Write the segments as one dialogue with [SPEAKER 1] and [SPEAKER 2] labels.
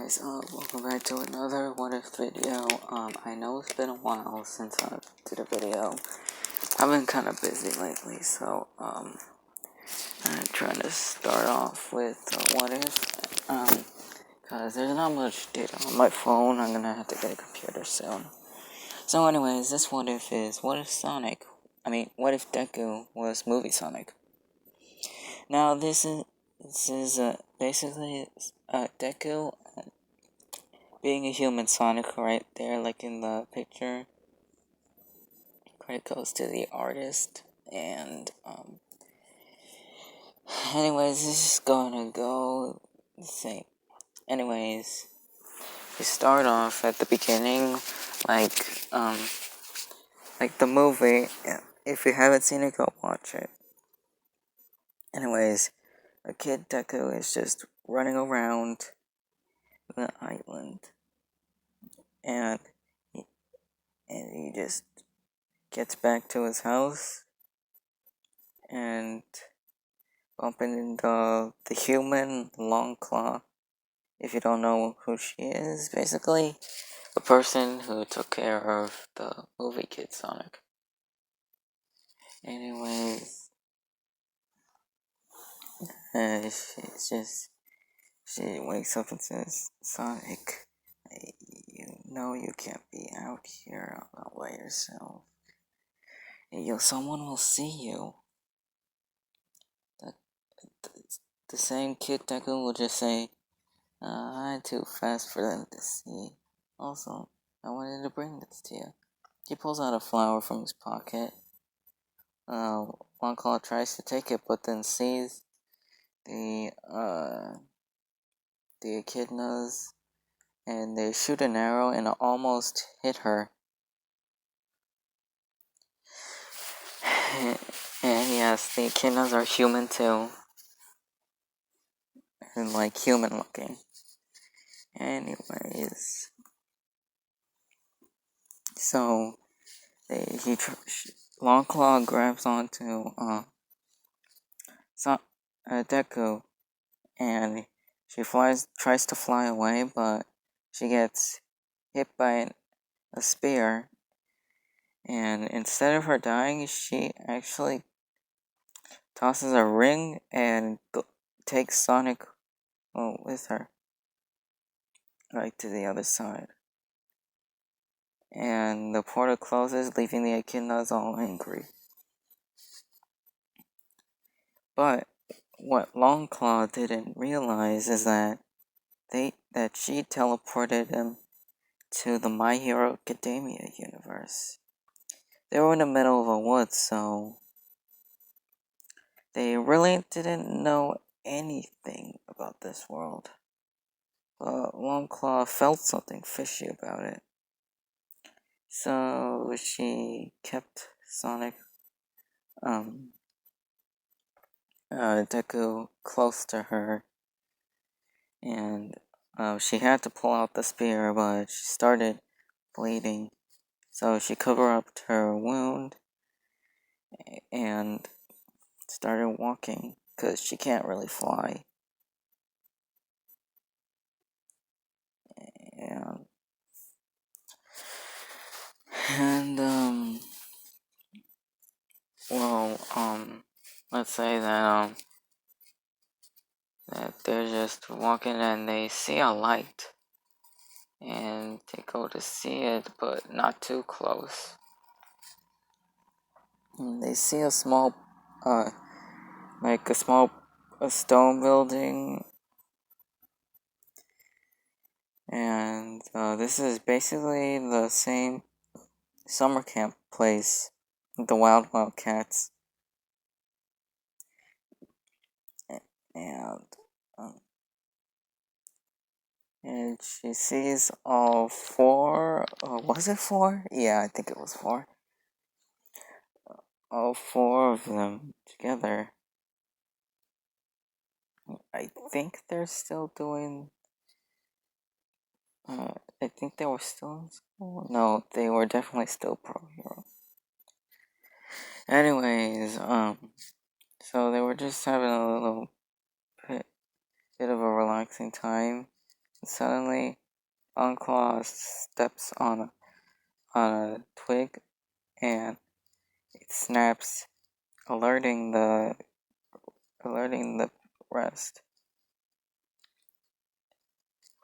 [SPEAKER 1] guys, welcome back to another What If video. I know it's been a while since I did a video. I've been kind of busy lately, so, I'm trying to start off with What If, cause there's not much data on my phone. I'm gonna have to get a computer soon. So anyways, this What If is, what if Deku was movie Sonic? Now, this is basically Deku being a human Sonic right there, like in the picture. Credit goes to the artist, and anyways, this is gonna go the same. Anyways, we start off at the beginning, like the movie. Yeah, if you haven't seen it, go watch it. Anyways, a kid Deku is just running around the island, and he just gets back to his house and bumping into the human Long Claw. If you don't know who she is, basically the person who took care of the movie Kid Sonic. Anyways, she wakes up and says, "Sonic, you know you can't be out here all by yourself. Someone will see you." The same Kid Deku will just say, "I'm too fast for them to see. Also, I wanted to bring this to you." He pulls out a flower from his pocket. Longclaw tries to take it, but then sees the echidnas, and they shoot an arrow, and it almost hit her. And yes, the echidnas are human too, and like human looking. Anyways, so Longclaw grabs onto Deku, and she tries to fly away, but she gets hit by a spear, and instead of her dying, she actually tosses a ring and takes Sonic with her, right to the other side. And the portal closes, leaving the echidnas all angry. But what Longclaw didn't realize is that she teleported him to the My Hero Academia universe. They were in the middle of a woods, so they really didn't know anything about this world. But Longclaw felt something fishy about it. So she kept Sonic, Deku close to her, and she had to pull out the spear, but she started bleeding. So she covered up her wound and started walking, because she can't really fly. And let's say that they're just walking and they see a light, and they go to see it, but not too close. And they see a small, a stone building, and this is basically the same summer camp place, the Wild Cats. And she sees all four. Was it four? Yeah, I think it was four. All four of them together. I think they're still doing. I think they were still in school. No, they were definitely still Pro Hero. Anyways, so they were just having a little bit of a relaxing time. suddenly Unclaw steps on a twig and it snaps, alerting the rest.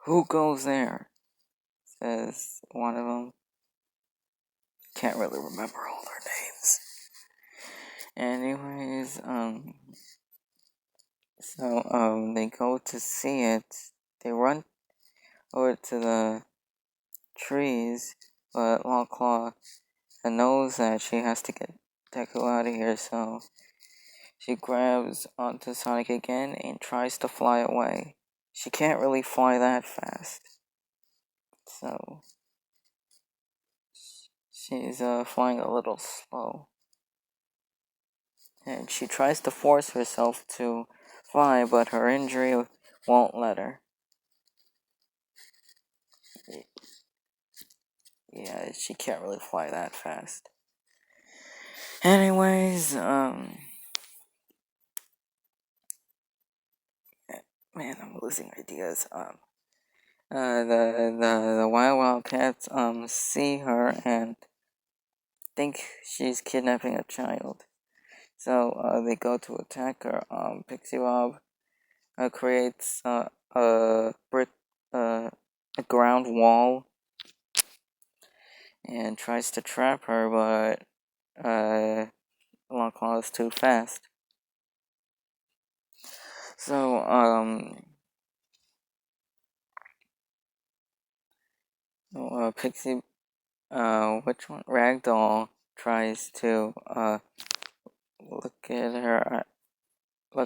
[SPEAKER 1] "Who goes there?" says one of them. Can't really remember all their names. Anyways, they go to see it. They run over to the trees, but Longclaw knows that she has to get Deku out of here, so she grabs onto Sonic again and tries to fly away. She can't really fly that fast, so she's flying a little slow. And she tries to force herself to fly, but her injury won't let her. Yeah, she can't really fly that fast. Anyways, man, I'm losing ideas. The Wild Cats see her and think she's kidnapping a child. So they go to attack her. Pixie Bob creates a brick, a ground wall, and tries to trap her, but Longclaw is too fast. So Pixie, which one? Ragdoll tries to look at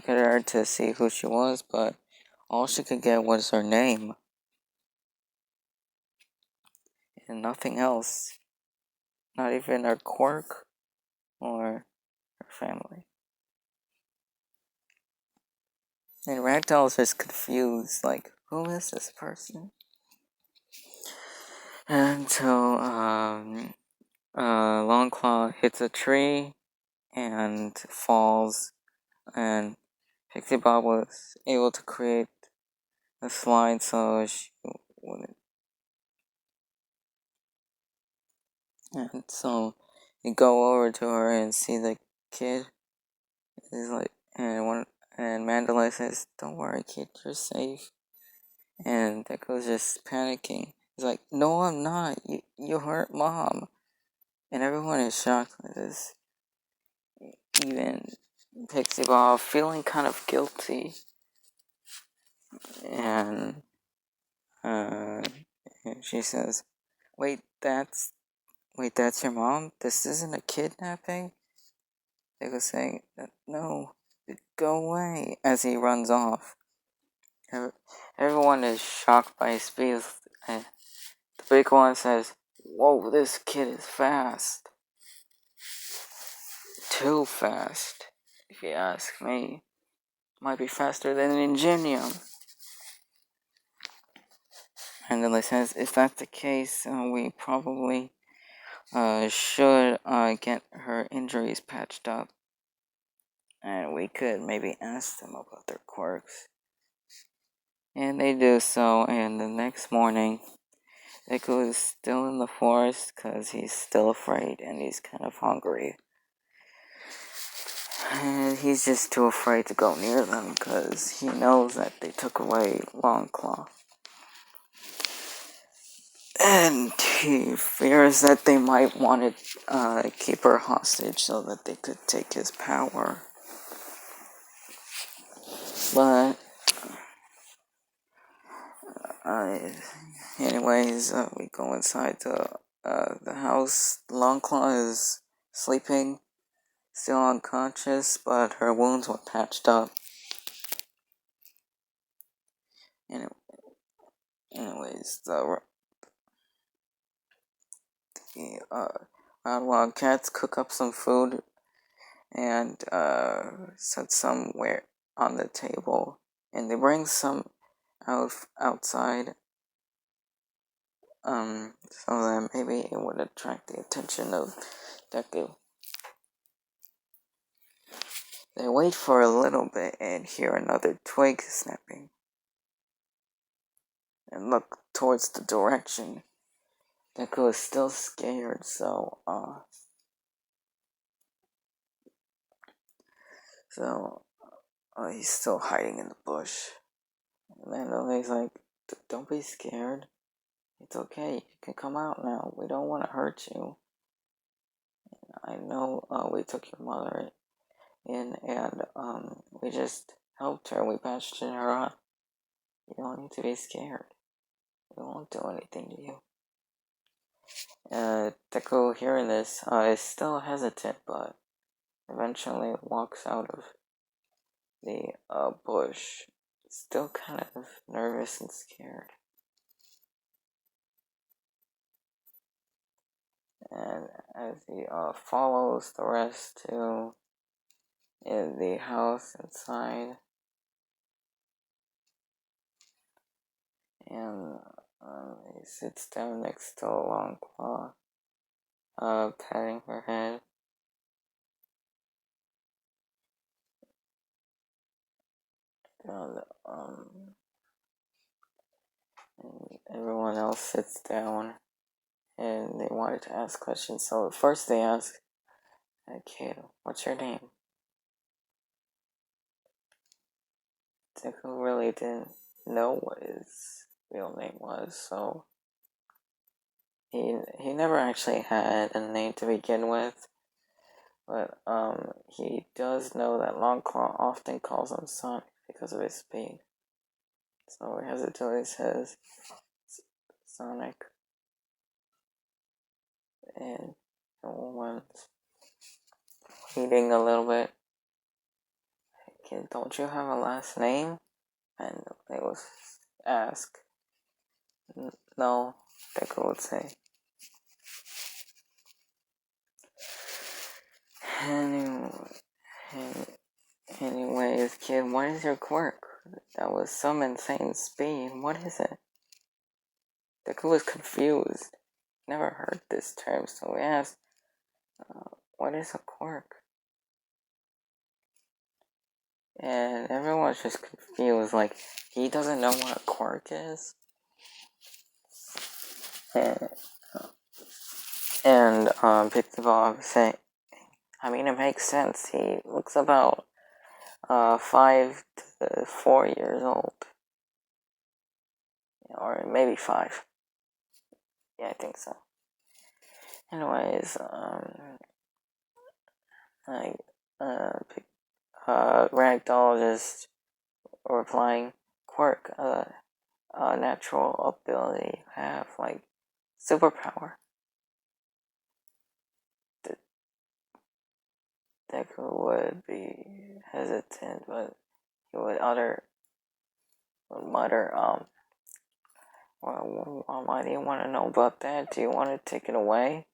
[SPEAKER 1] her to see who she was, but all she could get was her name and nothing else. Not even her quirk or her family. And Ragdoll's just confused, like, who is this person? Until Longclaw hits a tree and falls, and Pixie Bob was able to create a slide so she wouldn't. And so you go over to her and see the kid is like, and Mandalay says, "Don't worry, kid, you're safe." And Deku's just panicking. He's like, "No, I'm not. You hurt Mom." And everyone is shocked by this. Even Pixie Bob feeling kind of guilty. And she says, that's your mom? This isn't a kidnapping?" Deku's saying, "No, go away," as he runs off. Everyone is shocked by his speed. The big one says, "Whoa, this kid is fast. Too fast, if you ask me. Might be faster than an Ingenium." And then he says, "If that's the case, we probably should get her injuries patched up. And we could maybe ask them about their quirks." And they do so, and the next morning, Deku is still in the forest because he's still afraid and he's kind of hungry. And he's just too afraid to go near them because he knows that they took away Longclaw. And he fears that they might want to keep her hostage so that they could take his power. But, anyways, we go inside the house. Longclaw is sleeping, still unconscious, but her wounds were patched up. Anyways, the Wild Cats cook up some food and set somewhere on the table, and they bring some outside, so that maybe it would attract the attention of Deku. They wait for a little bit and hear another twig snapping. and look towards the direction. Deku is still scared, so he's still hiding in the bush. And Mando's like, don't be scared. It's okay, you can come out now. We don't want to hurt you. I know we took your mother in and we just helped her. We patched her up. You don't need to be scared. We won't do anything to you. Deku, hearing this, is still hesitant, but eventually walks out of the bush, still kind of nervous and scared. And as he follows the rest to the house inside, and he sits down next to a long claw, patting her head. And, and everyone else sits down, and they wanted to ask questions. So first they ask, "Kid, what's your name?" Deku really didn't know what his real name was, so he never actually had a name to begin with. But he does know that Longclaw often calls him Sonic because of his speed. So he hesitantly says Sonic, and everyone's eating a little bit. Kid, don't you have a last name? And they was asked. No, Deku would say. Anyways, kid, what is your quirk? That was some insane speed. What is it? Deku was confused. Never heard this term, so we asked, what is a quirk? And everyone's just confused, like, he doesn't know what a quirk is? And Pixaball saying, I mean, it makes sense. He looks about 5 to 4 years old. Or maybe 5. Yeah, I think so. Anyways, Ragdoll just replying, quirk, a natural ability you have, like superpower. Deku would be hesitant, but he would mutter, well, why do you want to know about that? Do you want to take it away?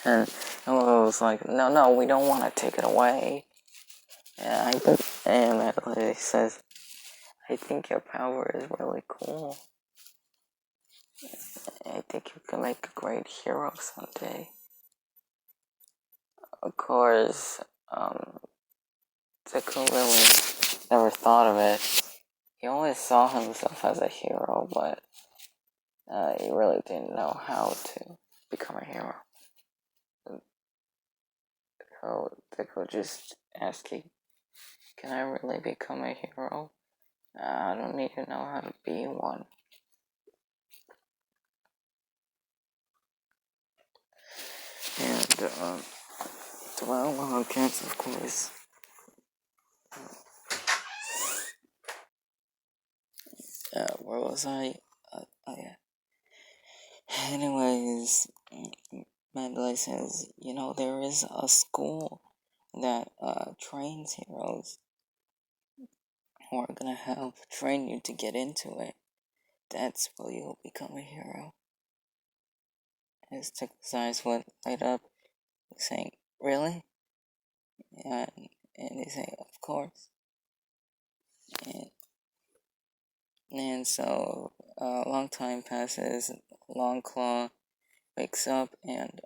[SPEAKER 1] And Hello was like, no, we don't want to take it away. And he says, I think your power is really cool. I think you can make a great hero someday. Of course, Deku really never thought of it. He always saw himself as a hero, but he really didn't know how to become a hero. So Deku just asking, can I really become a hero? I don't need to know how to be one. And, well, cats, of course. Where was I? Oh yeah. Anyways, Mandalay says, there is a school that trains heroes who are gonna help train you to get into it. That's where you'll become a hero. His eyes went light up, saying, really? And they say, of course. And so a long time passes, Longclaw wakes up, and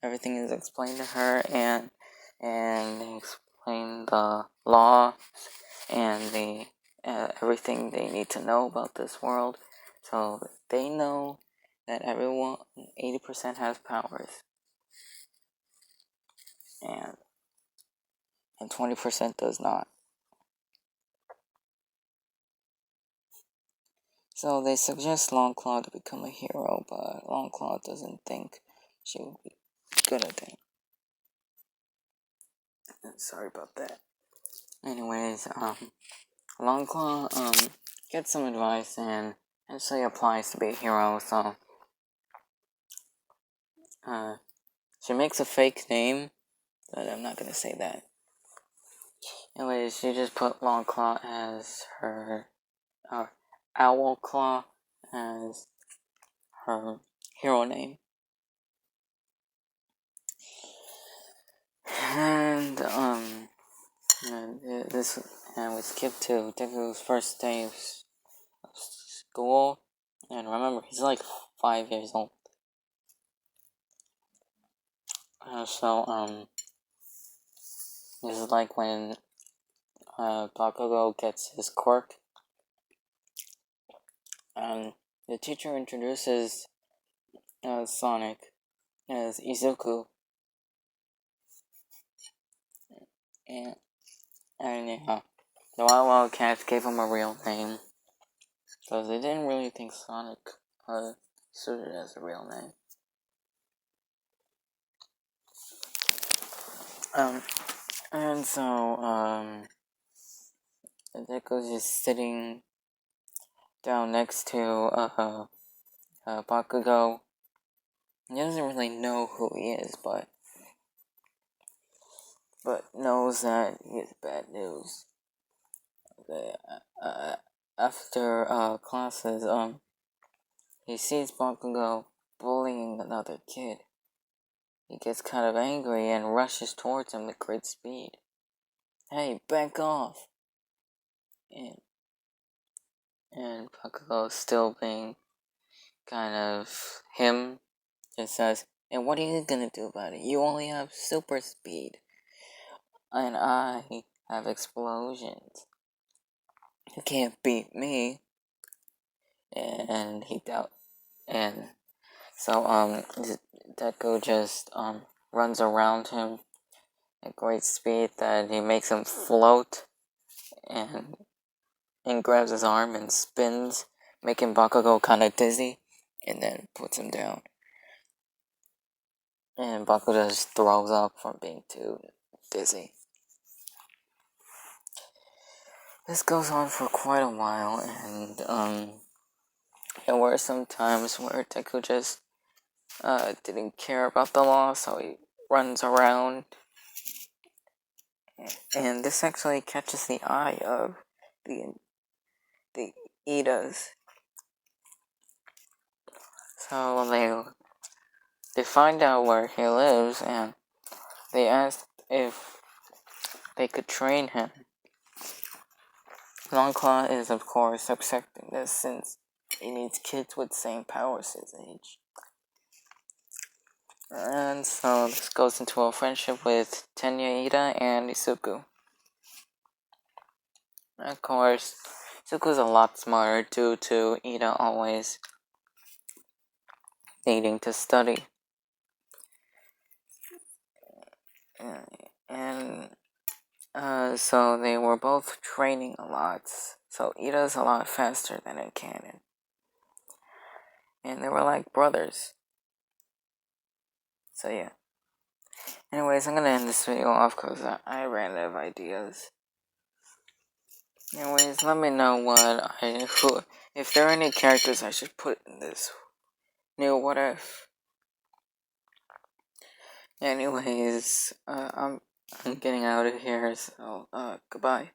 [SPEAKER 1] everything is explained to her, and they explain the law and the everything they need to know about this world. So they know that everyone, 80% has powers, and 20% does not. So they suggest Longclaw to become a hero, but Longclaw doesn't think she would be good at it. Sorry about that. Anyways, Longclaw gets some advice and actually applies to be a hero. So she makes a fake name, but I'm not gonna say that. Anyways, she just put Longclaw as her, Owlclaw as her hero name. And we skip to Deku's first day of school. And remember, he's like 5 years old. This is like when Bakugo gets his quirk. And the teacher introduces Sonic as Izuku. And yeah, the Wild Wild Cats gave him a real name. Because they didn't really think Sonic suited as a real name. And so, Deku's just sitting down next to Bakugo. He doesn't really know who he is, but knows that he has bad news. After classes, he sees Bakugo bullying another kid. He gets kind of angry and rushes towards him with great speed. Hey, back off! And Bakugo, still being kind of him, just says, and what are you gonna do about it? You only have super speed. And I have explosions. You can't beat me. And so Deku just runs around him at great speed that he makes him float and grabs his arm and spins, making Bakugo kind of dizzy, and then puts him down. And Bakugo just throws up from being too dizzy. This goes on for quite a while, and there were some times where Deku just didn't care about the law, so he runs around. And this actually catches the eye of the Idas. So they find out where he lives, and they ask if they could train him. Longclaw is, of course, accepting this since he needs kids with the same powers as his age. And so this goes into a friendship with Tenya Ida and Izuku. Of course, Izuku's a lot smarter due to Ida always needing to study. And so they were both training a lot. So Ida's a lot faster than in canon. And they were like brothers. So yeah. Anyways, I'm gonna end this video off because I ran out of ideas. Anyways, let me know if there are any characters I should put in this new What If. Anyways, I'm getting out of here, so goodbye.